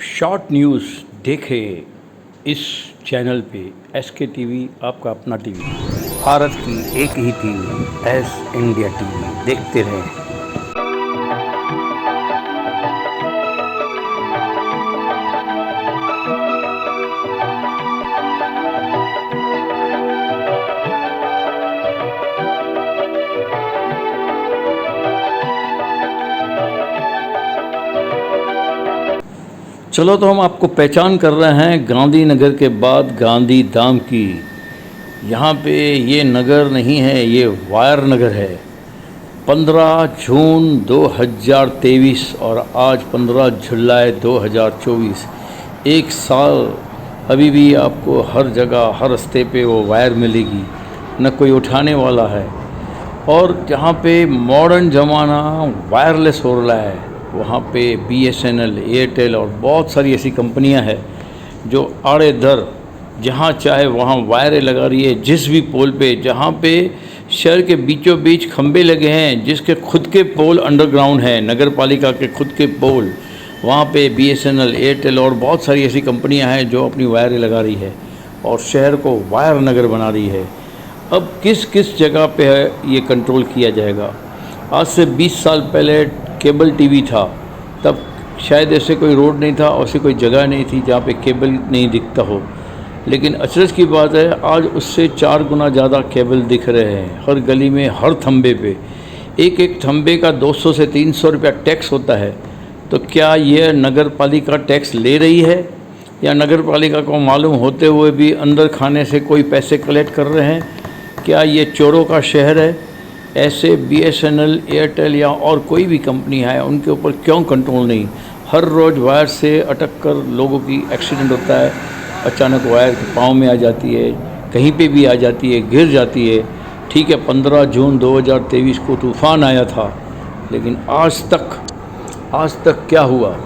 Short news देखें इस channel पे SK टीवी, आपका अपना टीवी। भारत की एक ही टीवी, एस इंडिया टीवी। देखते रहें। चलो तो हम आपको पहचान कर रहे हैं गांधीनगर के बाद गांधी धाम की। यहाँ पे ये नगर नहीं है, ये वायर नगर है। 15 जून 2023 और आज 15 जुलाई 2024। एक साल अभी भी आपको हर जगह हर रास्ते पे वो वायर मिलेगी, न कोई उठाने वाला है। और जहाँ पे मॉडर्न ज़माना वायरलेस हो रहा है, वहाँ पे BSNL, एयरटेल और बहुत सारी ऐसी कंपनियाँ हैं जो आड़े दर जहाँ चाहे वहाँ वायरें लगा रही है। जिस भी पोल पे, जहाँ पे शहर के बीचों बीच खंबे लगे हैं, जिसके खुद के पोल अंडरग्राउंड हैं, नगर पालिका के खुद के पोल, वहाँ पे BSNL, एयरटेल और बहुत सारी ऐसी कंपनियाँ हैं जो अपनी वायरें लगा रही है और शहर को वायर नगर बना रही है। अब किस किस जगह पे है ये कंट्रोल किया जाएगा। आज से 20 साल पहले केबल टीवी था, तब शायद ऐसे कोई रोड नहीं था और ऐसी कोई जगह नहीं थी जहाँ पे केबल नहीं दिखता हो। लेकिन अचरज की बात है, आज उससे 4 गुना ज़्यादा केबल दिख रहे हैं हर गली में, हर थंबे पे। एक एक थंबे का 200 से 300 रुपया टैक्स होता है। तो क्या यह नगर पालिका टैक्स ले रही है, या नगर पालिका को मालूम होते हुए भी अंदर खाने से कोई पैसे कलेक्ट कर रहे हैं? क्या ये चोरों का शहर है? ऐसे BSNL, एयरटेल या और कोई भी कंपनी है, उनके ऊपर क्यों कंट्रोल नहीं? हर रोज़ वायर से अटक कर लोगों की एक्सीडेंट होता है। अचानक वायर के पाँव में आ जाती है, कहीं पे भी आ जाती है, गिर जाती है। ठीक है, 15 जून 2023 को तूफ़ान आया था, लेकिन आज तक क्या हुआ?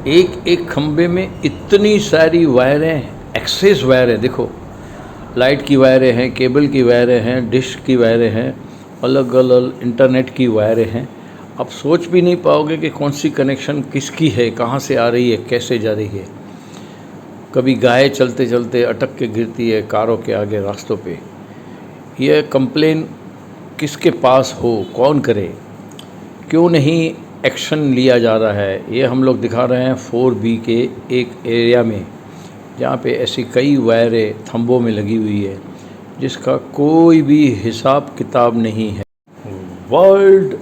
एक एक खंबे में इतनी सारी वायरें, एक्सेस वायरें। देखो, लाइट की वायरें हैं, केबल की वायरें हैं, डिश की वायरें हैं, अलग अलग इंटरनेट की वायरें हैं। आप सोच भी नहीं पाओगे कि कौन सी कनेक्शन किसकी है, कहाँ से आ रही है, कैसे जा रही है। कभी गाय चलते चलते अटक के गिरती है कारों के आगे रास्तों पे। यह कंप्लेन किसके पास हो, कौन करे? क्यों नहीं एक्शन लिया जा रहा है? ये हम लोग दिखा रहे हैं 4B के एक एरिया में, जहाँ पे ऐसी कई वायरें थंबों में लगी हुई है जिसका कोई भी हिसाब किताब नहीं है। वर्ल्ड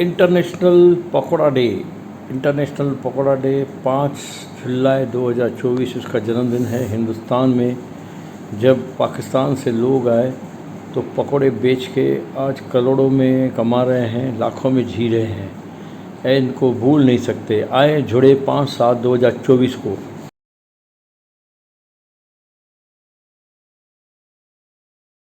इंटरनेशनल पकोड़ा डे 5 जुलाई 2024 इसका जन्मदिन है। हिंदुस्तान में जब पाकिस्तान से लोग आए तो पकोड़े बेच के आज करोड़ों में कमा रहे हैं, लाखों में जी रहे हैं। इनको भूल नहीं सकते। आए जुड़े 5/7/2024 को।